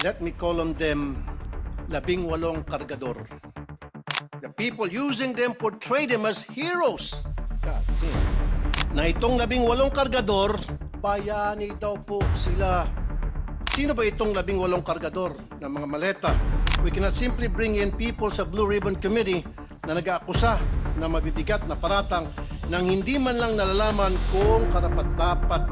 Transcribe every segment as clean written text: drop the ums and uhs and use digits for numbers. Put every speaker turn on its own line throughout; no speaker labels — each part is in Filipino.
let me call on them 18 kargador. The people using them portray them as heroes. Na itong 18 kargador, bayani daw po sila. Sino ba itong 18 kargador ng mga maleta? We cannot simply bring in people sa Blue Ribbon Committee na nag-aakusa na mabibigat na paratang nang hindi man lang nalalaman kung karapat-dapat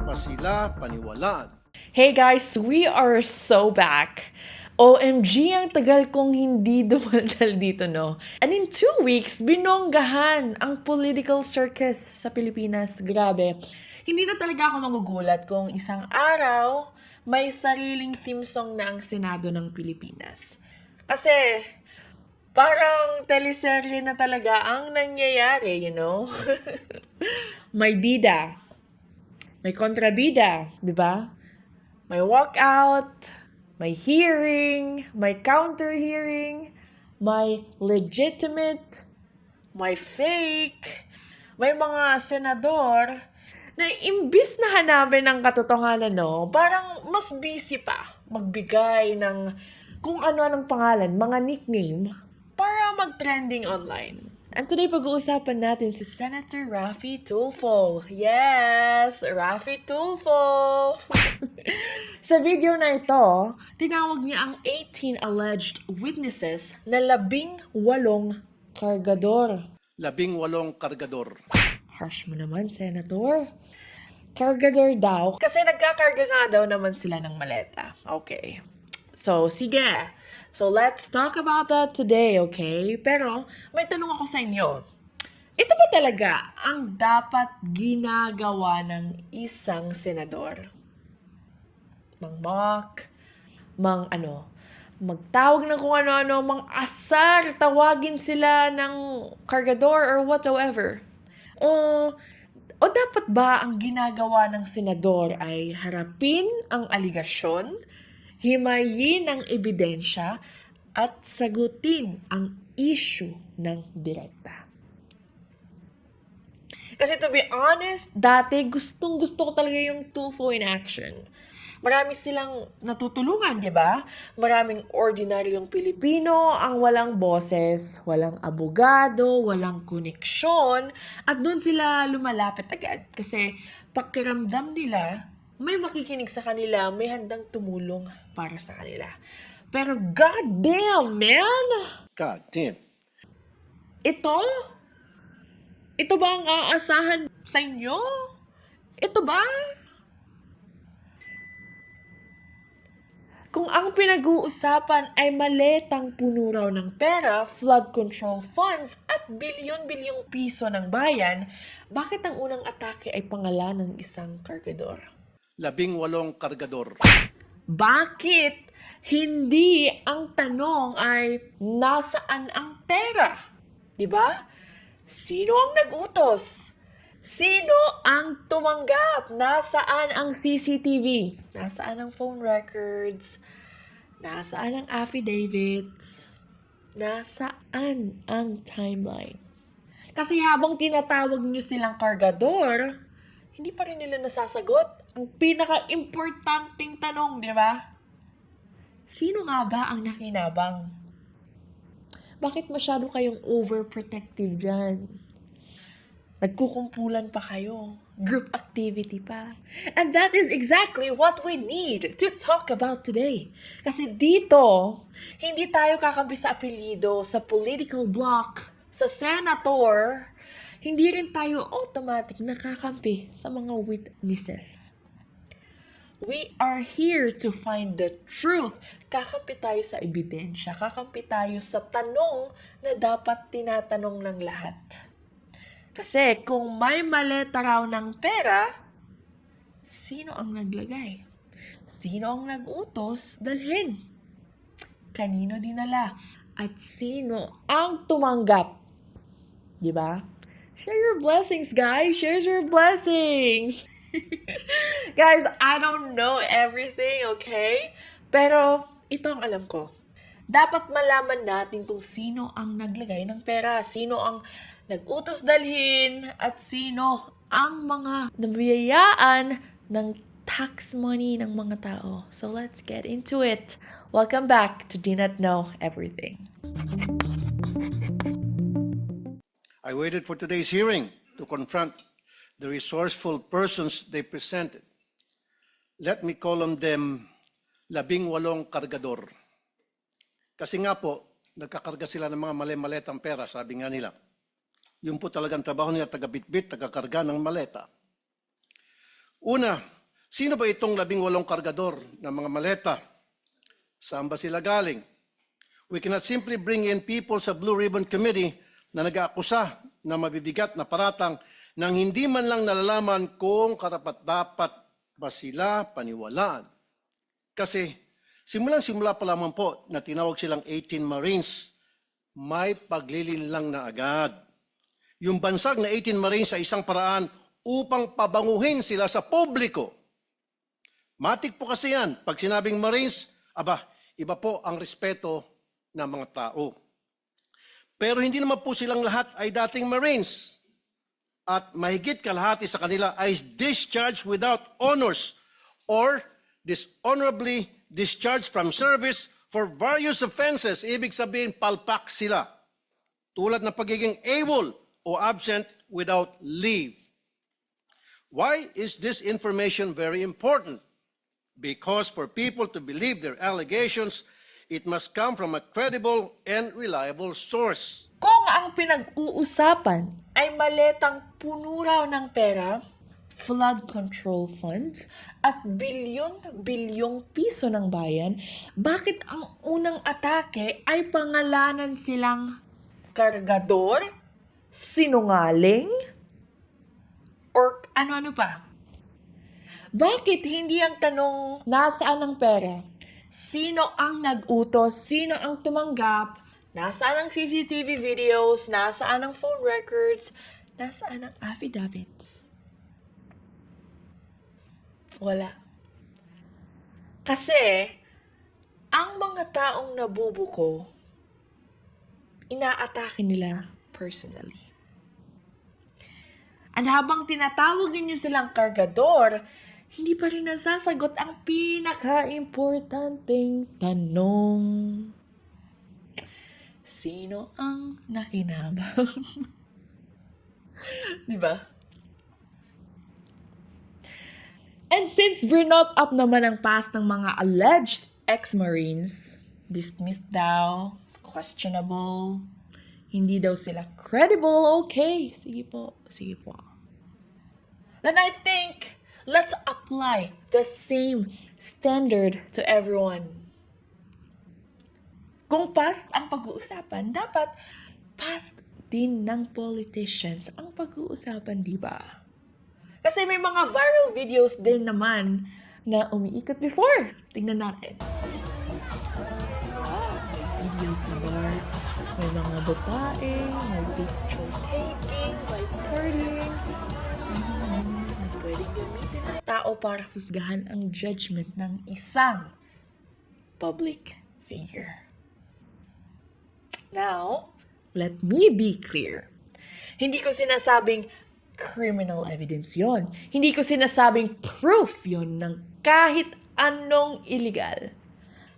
pa sila paniwalaan.
Hey guys, we are so back. OMG, ang tagal kong hindi dumaldal dito, no? And in 2 weeks, binonggahan ang political circus sa Pilipinas. Grabe. Hindi na talaga ako magugulat kung isang araw, may sariling theme song na ang Senado ng Pilipinas. Kasi, parang teleserye na talaga ang nangyayari, you know? May bida. May kontrabida, di ba? May walkout, may hearing, may counter-hearing, may legitimate, may fake, may mga senador na imbis na hanapin ang katotohanan, no, parang mas busy pa magbigay ng kung ano-anong pangalan, mga nickname, para mag-trending online. And today, pag-uusapan natin si Senator Raffy Tulfo. Yes! Raffy Tulfo! Sa video na ito, tinawag niya ang 18 alleged witnesses na 18 kargador.
18 kargador.
Harsh mo naman, Senator. Kargador daw. Kasi nagkakarga nga daw naman sila ng maleta. Okay. So, sige. So, let's talk about that today, okay? Pero, may tanong ako sa inyo. Ito ba talaga ang dapat ginagawa ng isang senador? Mang-mock, magtawag ng kung ano-ano, mang-asar, tawagin sila ng kargador or whatsoever. O dapat ba ang ginagawa ng senador ay harapin ang aligasyon, himayin ang ebidensya, at sagutin ang issue ng direkta? Kasi to be honest, dati gustong-gusto ko talaga yung Tulfo in action. Marami silang natutulungan, di ba? Maraming ordinaryong Pilipino ang walang boses, walang abogado, walang koneksyon, at doon sila lumalapit agad. Kasi pakiramdam nila, may makikinig sa kanila, may handang tumulong para sa kanila. Pero god damn, man!
God damn.
Ito ba ang aasahan sa inyo? Ito ba? Kung ang pinag-uusapan ay maletang puno raw ng pera, flood control funds at bilyon-bilyong piso ng bayan, bakit ang unang atake ay pangalan ng isang kargador?
18 kargador.
Bakit hindi ang tanong ay nasaan ang pera? 'Di ba? Sino ang nagutos? Sino ang tumanggap? Nasaan ang CCTV? Nasaan ang phone records? Nasaan ang affidavits? Nasaan ang timeline? Kasi habang tinatawag niyo silang kargador, hindi pa rin nila nasasagot ang pinaka-importanting tanong, di ba? Sino nga ba ang nakinabang? Bakit masyado kayong overprotective dyan? Nagkukumpulan pa kayo. Group activity pa. And that is exactly what we need to talk about today. Kasi dito, hindi tayo kakampi sa apelyido, sa political bloc, sa senator. Hindi rin tayo automatic nakakampi sa mga witnesses. We are here to find the truth. Kakampi tayo sa ebidensya. Kakampi tayo sa tanong na dapat tinatanong ng lahat. Kasi kung may maleta raw ng pera, sino ang naglagay? Sino ang nag-utos dalhin? Kanino dinala? At sino ang tumanggap? Diba? Share your blessings, guys. Share your blessings. Guys, I don't know everything, okay? Pero ito ang alam ko. Dapat malaman natin kung sino ang naglagay ng pera, sino ang nag-utos dalhin, at sino ang mga nabiyayaan ng tax money ng mga tao. So let's get into it. Welcome back to Do Not Know Everything.
I waited for today's hearing to confront the resourceful persons they presented. Let me call on them 18 kargador. Kasi nga po, nagkakarga sila ng mga mali-maletang pera, sabi nga nila. Yun po talagang trabaho nila, taga-bitbit, taga-karga ng maleta. Una, sino ba itong 18 kargador ng mga maleta? Saan ba sila galing? We cannot simply bring in people sa Blue Ribbon Committee na nag-aakusa na mabibigat na paratang nang hindi man lang nalalaman kung karapat-dapat ba sila paniwalaan. Kasi simulang-simula pa lamang po na tinawag silang 18 Marines, may paglilinlang na agad. Yung bansag na 18 Marines sa isang paraan upang pabanguhin sila sa publiko. Matik po kasi yan. Pag sinabing Marines, iba po ang respeto ng mga tao. Pero hindi naman po silang lahat ay dating Marines. At mahigit kalahati sa kanila ay discharged without honors or dishonorably discharged from service for various offenses. Ibig sabihin, palpak sila. Tulad ng pagiging AWOL o absent without leave. Why is this information very important? Because for people to believe their allegations, it must come from a credible and reliable source.
Kung ang pinag-uusapan ay maletang puno raw ng pera, flood control funds, at bilyon-bilyong piso ng bayan, bakit ang unang atake ay pangalanan silang kargador, sinungaling, or ano-ano pa? Bakit hindi ang tanong, nasaan ang pera? Sino ang nag-utos? Sino ang tumanggap? Nasaan ang CCTV videos? Nasaan ang phone records? Nasaan ang affidavits? Wala. Kasi, ang mga taong nabubuko, inaatake nila personally. At habang tinatawag ninyo silang kargador, hindi pa rin nasasagot ang pinaka-importanting tanong. Sino ang nakinabang? Diba? And since brinot up naman ang past ng mga alleged ex-Marines, dismissed daw, questionable, hindi daw sila credible, okay, sige po. Then I think, let's apply the same standard to everyone. Kung past ang pag-uusapan, dapat past din ng politicians ang pag-uusapan, di ba? Kasi may mga viral videos din naman na umiikot before. Tingnan natin. May video sa bar, may mga babae, may picture taking, may partying. Na pwedeng gamitin ng tao para husgahan ang judgment ng isang public figure. Now, let me be clear. Hindi ko sinasabing criminal evidence yon. Hindi ko sinasabing proof yon ng kahit anong illegal.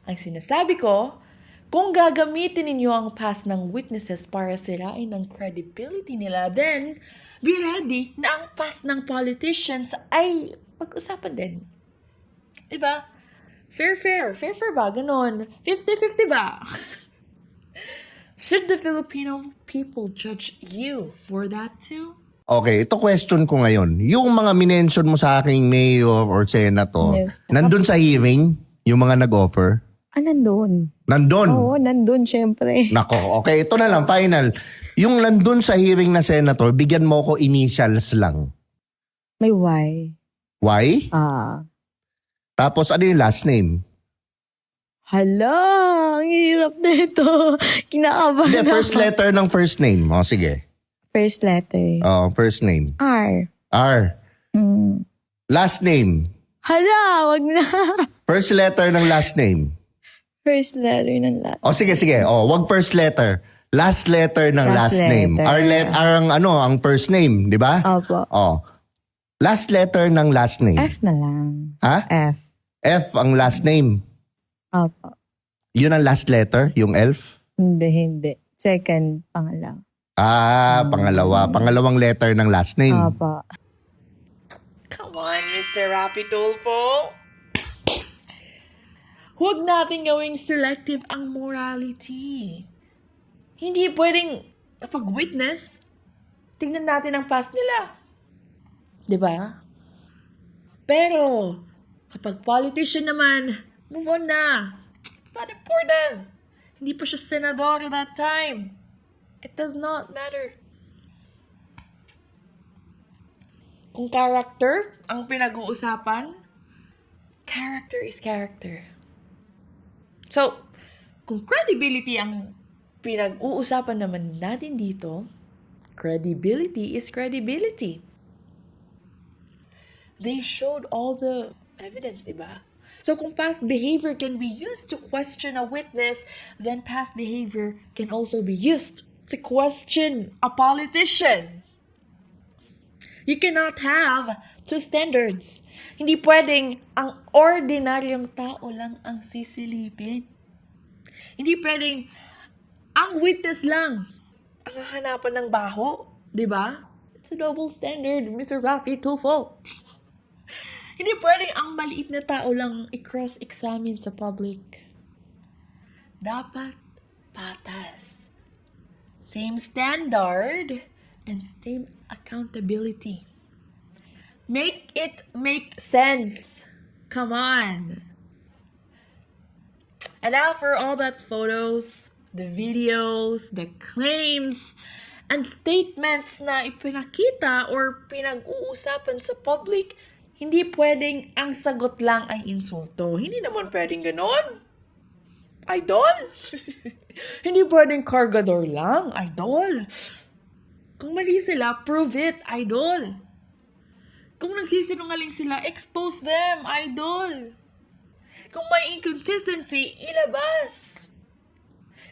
Ang sinasabi ko, kung gagamitin ninyo ang past ng witnesses para sirain ang credibility nila, then be ready na ang past ng politicians ay pag-usapan din. Diba? Fair ba? Ganon. 50-50 ba? Should the Filipino people judge you for that too?
Okay, ito question ko ngayon. Yung mga minention mo sa aking mayor or senator,
Yes.
nandun sa hearing, yung mga nag-offer?
Nandun.
Nandun?
Oo, nandun, syempre.
Nako, okay, ito na lang, final. Yung nandun sa hearing na senator, bigyan mo ko initials lang.
May why.
Why? Tapos ano yung last name?
Hala, ang hirap na ito. Kinakabahan
Hindi, first
ako.
letter ng first name. O, sige.
First letter.
First name.
R.
R. Last name.
Hala, wag na.
First letter ng last name.
First letter ng last.
O, sige. Wag first letter. Last letter ng last
Last
name.
letter.
R ang first name, di ba?
Opo.
O. Last letter ng last name.
F na lang.
Ha?
F.
F ang last name.
Opo.
Yun ang last letter, yung elf?
Hindi. Second, pangalawa.
Pangalawa. Pangalawang letter ng last name.
Opo.
Come on, Mr. Rapi Tulfo. Huwag natin gawing selective ang morality. Hindi pwedeng kapag witness, tingnan natin ang past nila. 'Di ba? Pero, kapag politician naman, move on na. It's not important. Hindi pa siya senador at that time. It does not matter. Kung character ang pinag-uusapan, character is character. So, kung credibility ang pinag-uusapan naman natin dito, credibility is credibility. They showed all the evidence, diba? So kung past behavior can be used to question a witness, then past behavior can also be used to question a politician. You cannot have two standards. Hindi pwedeng ang ordinaryong tao lang ang sisilipin. Hindi pwedeng ang witness lang ang hahanapan ng baho. Diba? It's a double standard, Mr. Rafi Tulfo. Hindi pwedeng ang maliit na tao lang i-cross-examine sa public. Dapat patas. Same standard and same accountability. Make it make sense. Come on. And now for all that photos, the videos, the claims, and statements na ipinakita or pinag-uusapan sa public, hindi pwedeng ang sagot lang ay insulto. Hindi naman pwedeng ganon. Idol? Hindi pwedeng kargador lang. Idol? Kung mali sila, prove it. Idol? Kung nagsisinungaling sila, expose them. Idol? Kung may inconsistency, ilabas.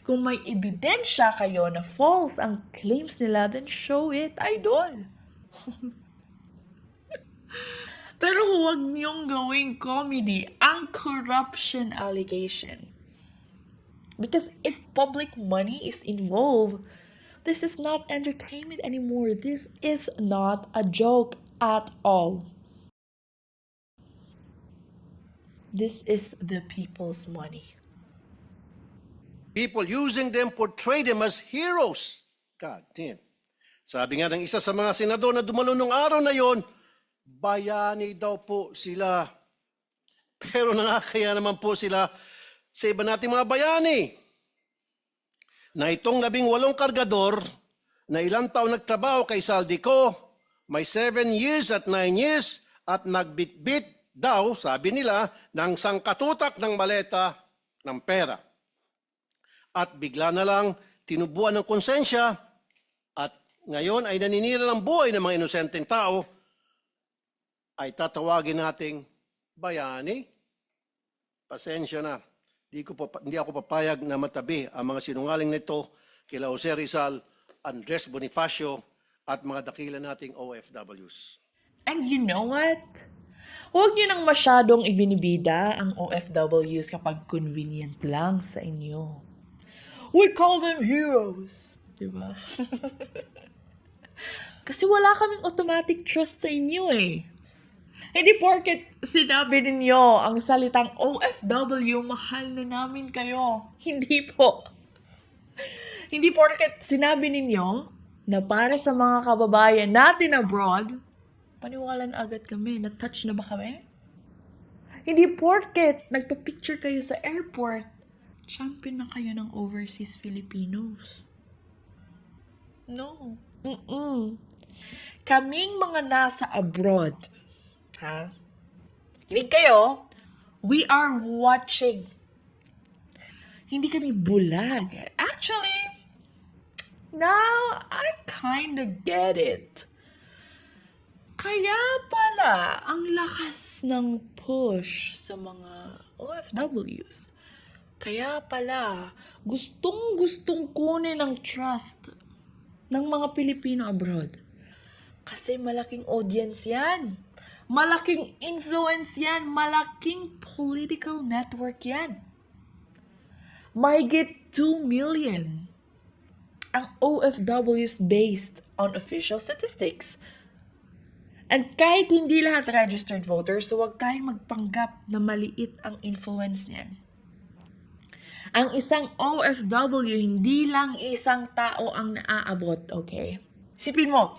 Kung may ebidensya kayo na false ang claims nila, then show it. Idol? Pero huwag niyong gawing comedy ang corruption allegation. Because if public money is involved, this is not entertainment anymore. This is not a joke at all. This is the people's money.
People using them portray them as heroes. God damn. Sabi nga ng isa sa mga senador na dumalo nung araw na yon, bayani daw po sila. Pero nakakaya naman po sila sa iba nating mga bayani. Na itong 18 kargador na ilang taon nagtrabaho kay Saldico, may 7 years at 9 years at nagbitbit daw, sabi nila, ng sangkatutak ng maleta ng pera. At bigla na lang tinubuan ng konsensya at ngayon ay naninira ng buhay ng mga inosenteng tao, ay tatawagin nating bayani. Pasensya na. Hindi ako papayag na matabi ang mga sinungaling nito kila Jose Rizal, Andres Bonifacio at mga dakila nating OFWs.
And you know what? Huwag niyo nang masyadong ibinibida ang OFWs kapag convenient lang sa inyo. We call them heroes. Diba? Kasi wala kaming automatic trust sa inyo eh. Hindi porket sinabi ninyo ang salitang OFW, mahal na namin kayo. Hindi po. Hindi porket sinabi ninyo na para sa mga kababayan natin abroad, paniwala na agad kami. Na-touch na ba kami? Hindi porket nagpa-picture kayo sa airport, champion na kayo ng overseas Filipinos. No. Kaming mga nasa abroad, ha? Kinig kayo, we are watching. Hindi kami bulag. Actually, now I kinda get it. Kaya pala, ang lakas ng push sa mga OFWs. Kaya pala, gustong-gustong kunin ang trust ng mga Pilipino abroad. Kasi malaking audience yan. Malaking influence yan. Malaking political network yan. Mahigit 2 million ang OFWs based on official statistics. And kahit hindi lahat registered voters, so huwag tayong magpanggap na maliit ang influence niyan. Ang isang OFW, hindi lang isang tao ang naaabot, okay? Isipin mo,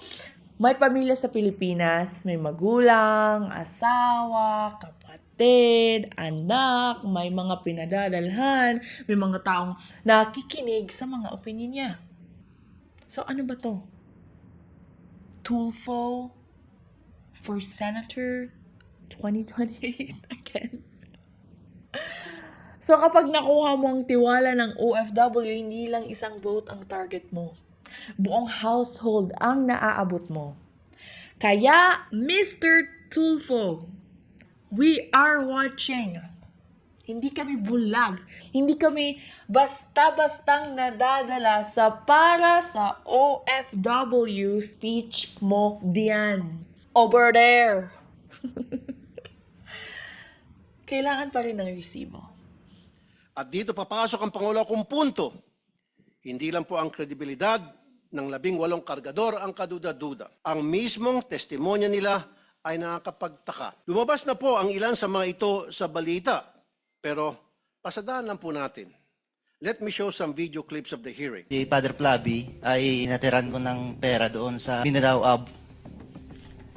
may pamilya sa Pilipinas, may magulang, asawa, kapatid, anak, may mga pinadadalhan, may mga taong nakikinig sa mga opinion niya. So ano ba to? Tulfo for Senator 2028 again? So kapag nakuha mo ang tiwala ng OFW, hindi lang isang vote ang target mo. Buong household ang naaabot mo. Kaya, Mr. Tulfo, we are watching. Hindi kami bulag. Hindi kami basta-bastang nadadala para sa OFW speech mo diyan. Over there. Kailangan pa rin ng resibo.
At dito papasok ang pangulo kong punto. Hindi lang po ang kredibilidad ng 18 kargador ang kaduda-duda. Ang mismong testimonya nila ay nakakapagtaka. Lumabas na po ang ilan sa mga ito sa balita. Pero pasadaan lang po natin. Let me show some video clips of the hearing.
Si Father Flavi ay natiran ko ng pera doon sa Mindanao Ab.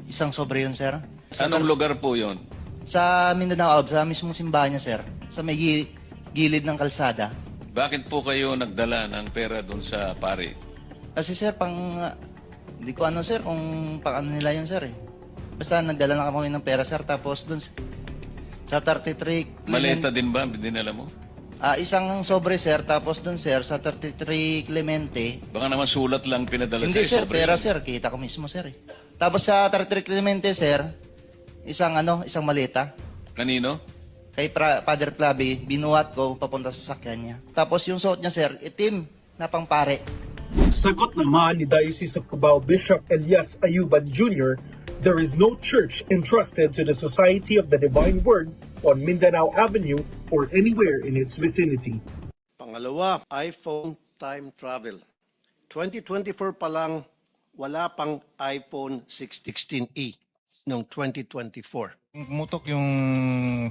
Isang sobre yun, sir.
Anong lugar po yun?
Sa Mindanao Ab, sa mismong simbahan niya, sir. Sa may gilid ng kalsada.
Bakit po kayo nagdala ng pera doon sa pari?
Kasi, sir, hindi ko ano, sir, kung pang ano nila yun, sir, eh. Basta nagdala lang kami ng pera, sir. Tapos doon sa 33
Maleta din ba? Dinala mo?
isang sobre, sir. Tapos doon, sir, sa 33 Clemente.
Baka naman sulat lang pinadala
Hindi,
sa'yo,
sir,
sobre
pera,
lang.
sir. Kita ko mismo, sir, eh. Tapos sa 33 Clemente, sir, isang maleta.
Kanino?
Kay Father Flavi, binuhat ko papunta sa sakyan niya. Tapos yung suot niya, sir, itim na pangpare.
Sagot naman ni Diocese of Cubao Bishop Elias Ayuban Jr., there is no church entrusted to the Society of the Divine Word on Mindanao Avenue or anywhere in its vicinity.
Pangalawa, iPhone time travel. 2024 pa lang, wala pang iPhone 16e noong 2024.
Pumutok yung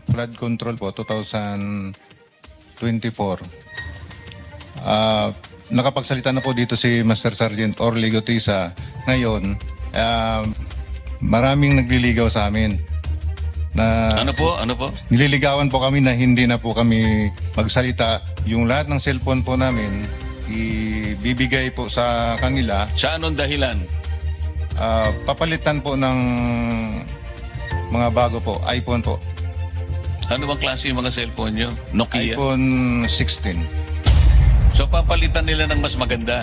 flood control po, 2024. Nakapagsalita na po dito si Master Sergeant Orly Gotisa. Ngayon, maraming nagliligaw sa amin.
Ano po?
Nililigawan po kami na hindi na po kami magsalita. Yung lahat ng cellphone po namin, ibibigay po sa kanila.
Sa anong dahilan?
Papalitan po ng mga bago po, iPhone po.
Ano bang klase yung mga cellphone nyo? Nokia?
iPhone 16.
So papalitan nila ng mas maganda.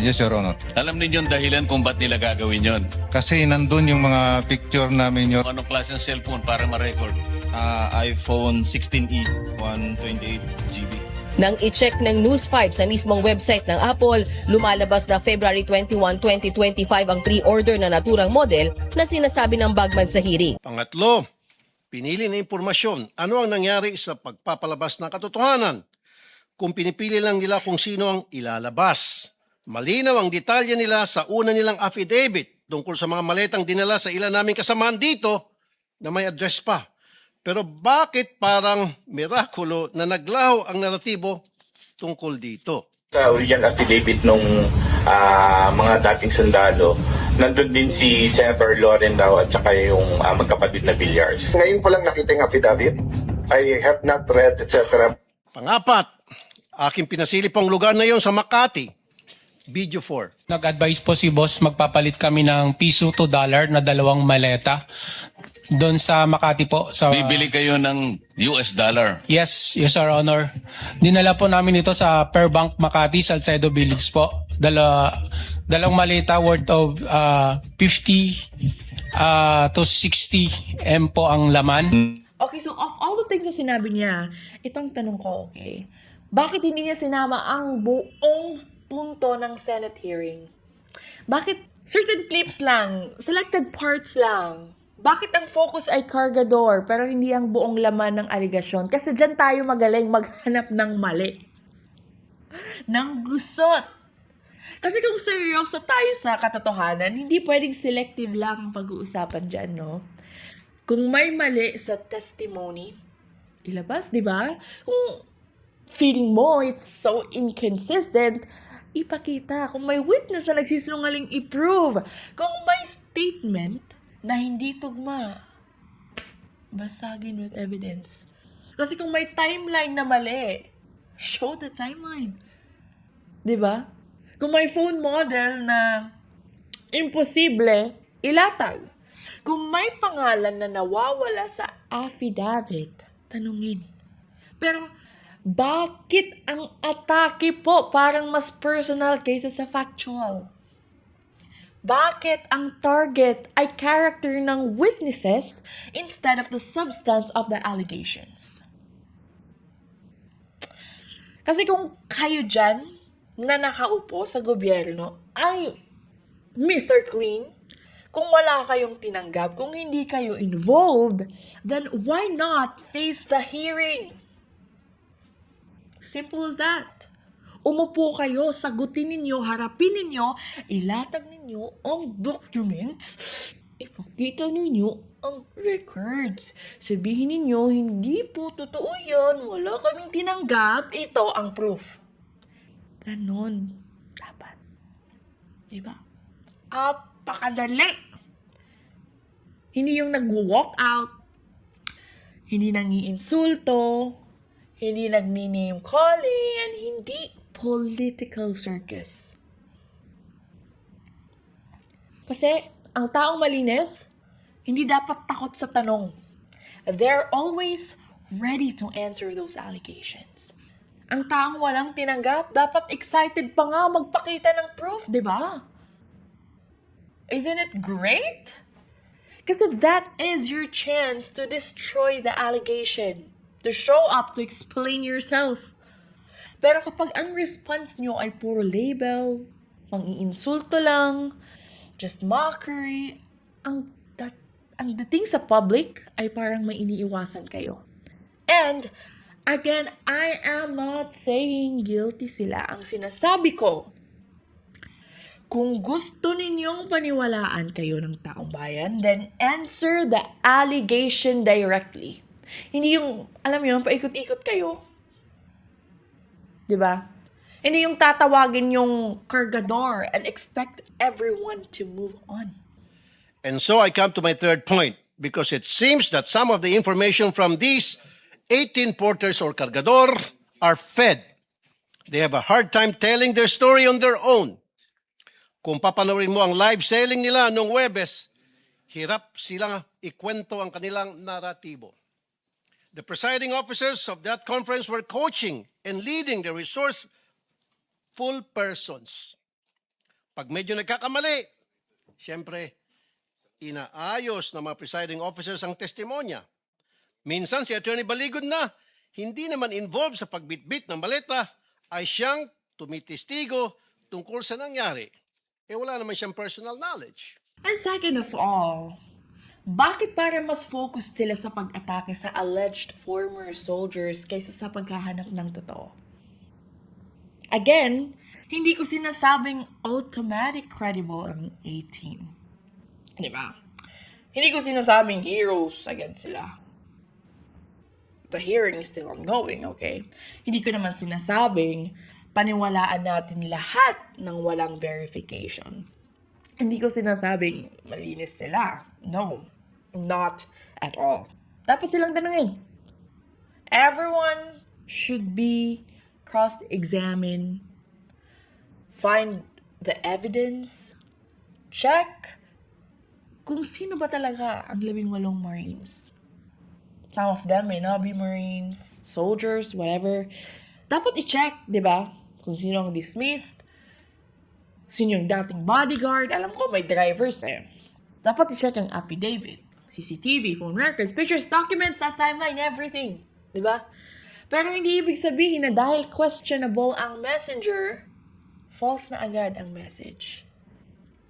Yes, Your Honor.
Alam ninyo yung dahilan kung ba't nila gagawin yon?
Kasi nandun yung mga picture namin, Your
Anong klase ng cellphone para ma-record?
iPhone 16e, 128 GB.
Nang i-check ng News 5 sa mismong website ng Apple, lumalabas na February 21, 2025 ang pre-order na naturang model na sinasabi ng Bagman sa hearing.
Pangatlo, pinili na impormasyon. Ano ang nangyari sa pagpapalabas ng katotohanan? Kung pinipili lang nila kung sino ang ilalabas. Malinaw ang detalye nila sa una nilang affidavit tungkol sa mga maletang dinala sa ilan naming kasamaan dito na may address pa. Pero bakit parang mirakulo na naglaho ang naratibo tungkol dito?
Sa original affidavit nung mga dating sundalo, nandun din si Senator Loren daw at saka yung magkapatid na Villars.
Ngayon ko lang nakita yung affidavit. I have not read, etc.
Pangapat, aking pinasili pong lugar na yon sa Makati. Video 4.
Nag-advise po si boss, magpapalit kami ng piso to dollar na 2 maleta doon sa Makati po.
Bibili kayo ng US dollar?
Yes, Your Honor. Dinala po namin ito sa Perbank Makati, Salcedo Village po. Dalawang maleta worth of 50 to 60 M po ang laman.
Okay, so of all the things na sinabi niya, itong tanong ko, okay, bakit hindi niya sinama ang buong punto ng Senate hearing? Bakit Certain clips lang, selected parts lang. Bakit ang focus ay Cargador pero hindi ang buong laman ng aligasyon? Kasi dyan tayo magaling maghanap ng mali. Ng gusot. Kasi kung seryoso tayo sa katotohanan, hindi pwedeng selective lang ang pag-uusapan dyan, no? Kung may mali sa testimony, ilabas, di ba? Kung feeling mo it's so inconsistent, ipakita. Kung may witness na nagsisinungaling, i-prove. Kung may statement na hindi tugma, basagin with evidence. Kasi kung may timeline na mali, show the timeline. Di ba? Kung may phone model na imposible, ilatag. Kung may pangalan na nawawala sa affidavit, tanungin. Pero, bakit ang atake po parang mas personal kaysa sa factual? Bakit ang target ay character ng witnesses instead of the substance of the allegations? Kasi kung kayo dyan na nakaupo sa gobyerno ay Mr. Clean, kung wala kayong tinanggap, kung hindi kayo involved, then why not face the hearing? Simple as that. Umupo kayo, sagutin ninyo, harapin ninyo, ilatag ninyo ang documents, ipakita ninyo ang records. Sabihin ninyo, hindi po totoo yan, wala kaming tinanggap, ito ang proof. Ganon. Dapat. Diba? Apakadali. Hindi yung nag-walk out, hindi nangiinsulto, hindi nagni-name calling, and hindi political circus. Kasi, ang taong malinis, hindi dapat takot sa tanong. They're always ready to answer those allegations. Ang taong walang tinanggap, dapat excited pa nga magpakita ng proof, di ba? Isn't it great? Kasi that is your chance to destroy the allegation. To show up, to explain yourself. Pero kapag ang response nyo ay puro label, pang-iinsulto lang, just mockery, ang dating sa public ay parang may iniiwasan kayo. And, again, I am not saying guilty sila. Ang sinasabi ko, kung gusto ninyong paniwalaan kayo ng taong bayan, then answer the allegation directly. Hindi yung, alam mo, paikot-ikot kayo. Diba? Hindi yung tatawagin yung Cargador and expect everyone to move on.
And so I come to my third point, because it seems that some of the information from these 18 porters or Cargador are fed. They have a hard time telling their story on their own. Kung papanoorin mo ang live selling nila noong Webes, hirap silang ikwento ang kanilang naratibo. The presiding officers of that conference were coaching and leading the resourceful persons. Pag medyo nagkakamali, siyempre, inaayos ng mga presiding officers ang testimonya. Minsan si Attorney Baligod na, hindi naman involved sa pagbitbit ng maleta, ay siyang tumitestigo tungkol sa nangyari. Wala naman siyang personal knowledge.
And second of all, bakit para mas focused sila sa pag-atake sa alleged former soldiers kaysa sa paghahanap ng totoo? Again, hindi ko sinasabing automatic credible ang 18. Diba? Hindi ko sinasabing heroes agad sila. The hearing is still ongoing, okay? Hindi ko naman sinasabing paniwalaan natin lahat ng walang verification. Hindi ko sinasabing malinis sila. No, not at all. Dapat silang tanungin. Everyone should be cross-examined, find the evidence, check kung sino ba talaga ang 18 Marines. Some of them may not be Marines, soldiers, whatever. Dapat i-check, di ba? Kung sino ang dismissed, sino yung dating bodyguard. Alam ko, may drivers eh. Dapat i-check ang affidavit, CCTV, phone records, pictures, documents, at timeline, everything. Di ba? Pero hindi ibig sabihin na dahil questionable ang messenger, false na agad ang message.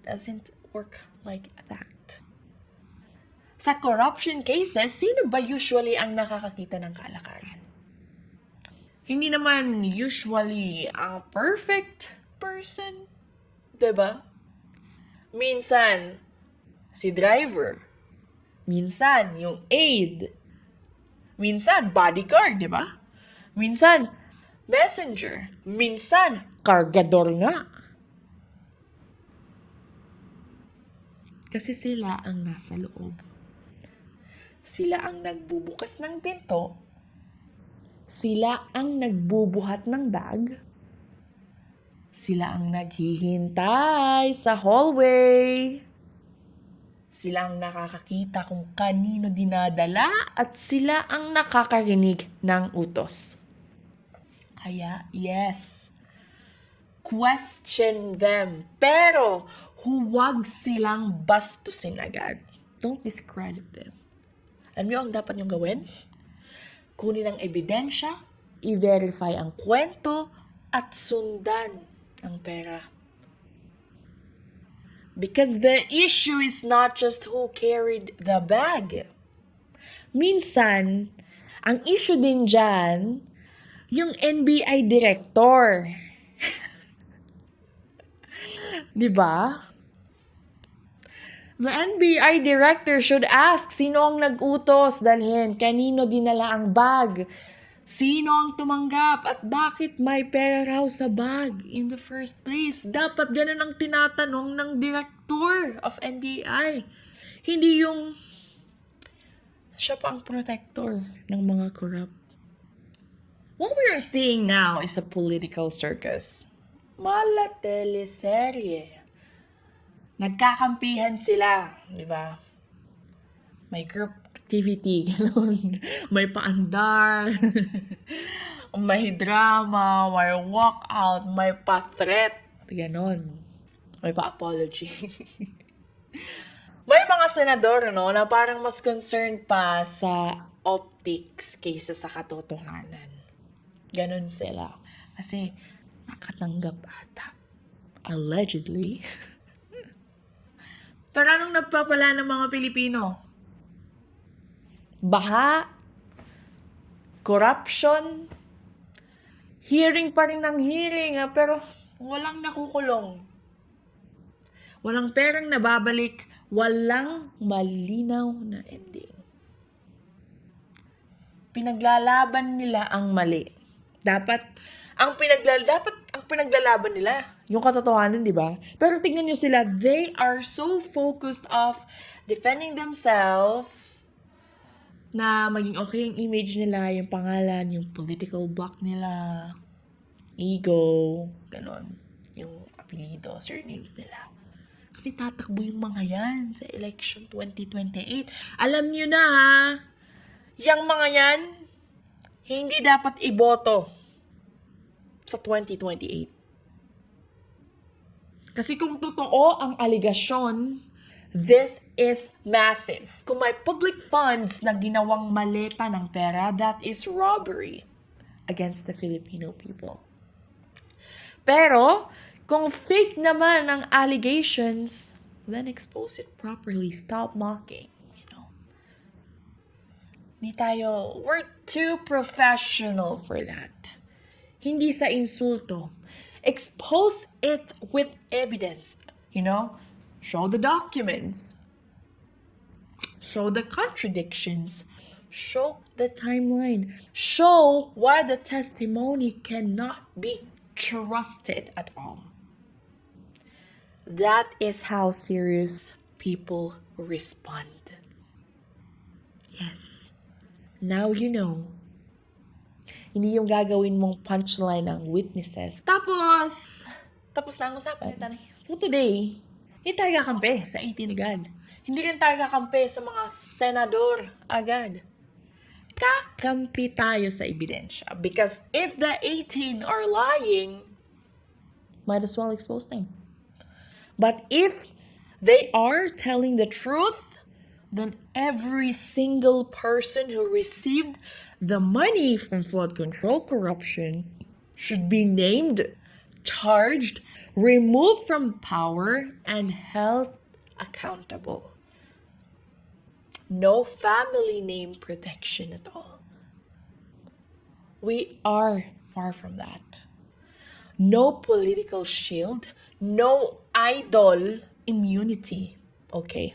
doesn't work like that. Sa corruption cases, sino ba usually ang nakakakita ng kalakaran? Hindi naman usually ang perfect person, 'di ba? Minsan, si driver. Minsan, yung aide. Minsan, bodyguard, 'di ba? Minsan, messenger. Minsan, kargador nga. Kasi sila ang nasa loob. Sila ang nagbubukas ng pinto. Sila ang nagbubuhat ng bag. Sila ang naghihintay sa hallway. Sila ang nakakakita kung kanino dinadala at sila ang nakakarinig ng utos. Kaya, yes, question them. Pero, huwag silang bastusin agad. Don't discredit them. Alam niyo ang dapat niyong gawin? Kunin ang ebidensya, i-verify ang kwento, at sundan ang pera. Because the issue is not just who carried the bag. Minsan, ang issue din dyan, yung NBI director. Di ba? The NBI director should ask sino ang nag-utos dalhin, kanino dinala ang bag, sino ang tumanggap, at bakit may pera raw sa bag in the first place. Dapat ganun ang tinatanong ng director of NBI. Hindi yung siya pa ang protector ng mga corrupt. What we are seeing now is a political circus. Mala teleserye. Nagkakampihan sila, di ba? May group activity, gano'n. May paandar, may drama, may walkout, may pa-threat, gano'n. May pa-apology. May mga senador, no, na parang mas concerned pa sa optics kaysa sa katotohanan. Ganon sila. Kasi nakatanggap ata. Allegedly. Pero anong nagpapala ng mga Pilipino? Baha, corruption, hearing pa rin ng hearing, pero walang nakukulong. Walang perang nababalik, walang malinaw na ending. Pinaglalaban nila ang mali. Dapat ang pinaglalaban nila yung katotohanan, di ba? Pero tingnan niyo sila, they are so focused of defending themselves na maging okay yung image nila, yung pangalan, yung political block nila, ego, ganon, yung apelido, surnames nila. Kasi tatakbo yung mga yan sa election 2028. Alam niyo na ha, yung mga yan, hindi dapat iboto sa 2028. Kasi kung totoo ang aligasyon, this is massive. Kung may public funds na ginawang maleta ng pera, that is robbery against the Filipino people. Pero, kung fake naman ang allegations, then expose it properly. Stop mocking. We're too professional for that. Hindi sa insulto. Expose it with evidence. Show the documents. Show the contradictions. Show the timeline. Show why the testimony cannot be trusted at all. That is how serious people respond. Yes. Now you know. Hindi yung gagawin mong punchline ng witnesses. Tapos na ang usapan. So today, hindi tayo kakampi sa 18 agad. Hindi rin tayo kakampi sa mga senador agad. Kakampi tayo sa ebidensya. Because if the 18 are lying, might as well expose them. But if they are telling the truth, then every single person who received the money from flood control corruption should be named, charged, removed from power, and held accountable. No family name protection at all. We are far from that. No political shield, no idol immunity. Okay?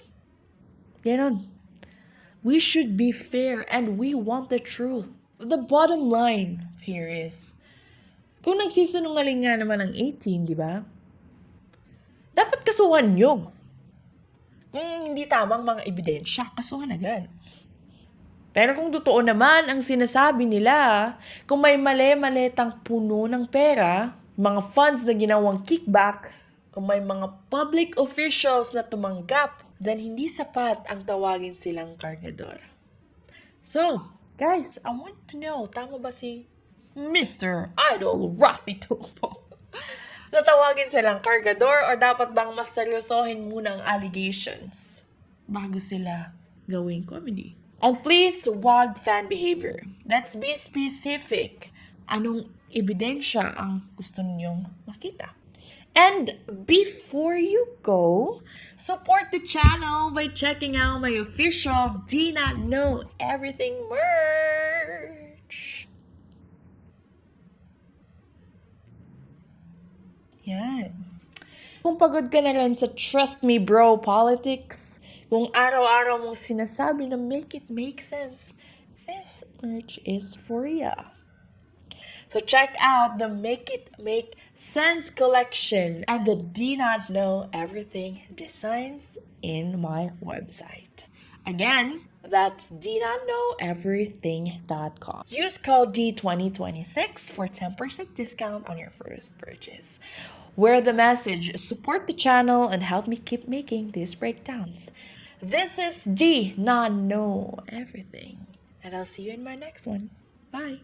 Ganon. We should be fair and we want the truth. The bottom line here is, kung nagsisinungaling nga naman ng 18, di ba? Dapat kasuhan nyo. Kung hindi tamang mga ebidensya, kasuhan agad. Pero kung totoo naman ang sinasabi nila, kung may mali-malitang puno ng pera, mga funds na ginawang kickback, kung may mga public officials na tumanggap, then hindi sapat ang tawagin silang kargador. So, guys, I want to know, tama ba si Mr. Idol Raffy Tulfo? Natawagin silang kargador or dapat bang mas seryosohin muna ang allegations bago sila gawing comedy? And please, wag fan behavior. Let's be specific. Anong ebidensya ang gusto ninyong makita? And before you go, support the channel by checking out my official Dina Know Everything merch. Yan. Kung pagod ka na rin sa Trust Me Bro politics, kung araw-araw mong sinasabi na make it make sense, this merch is for ya. So check out the Make It Make Sense collection and the Do Not Know Everything designs in my website. Again, that's DNotKnowEverything.com. Use code D2026 for 10% discount on your first purchase. Wear the message, support the channel, and help me keep making these breakdowns. This is D Not Know Everything, and I'll see you in my next one. Bye.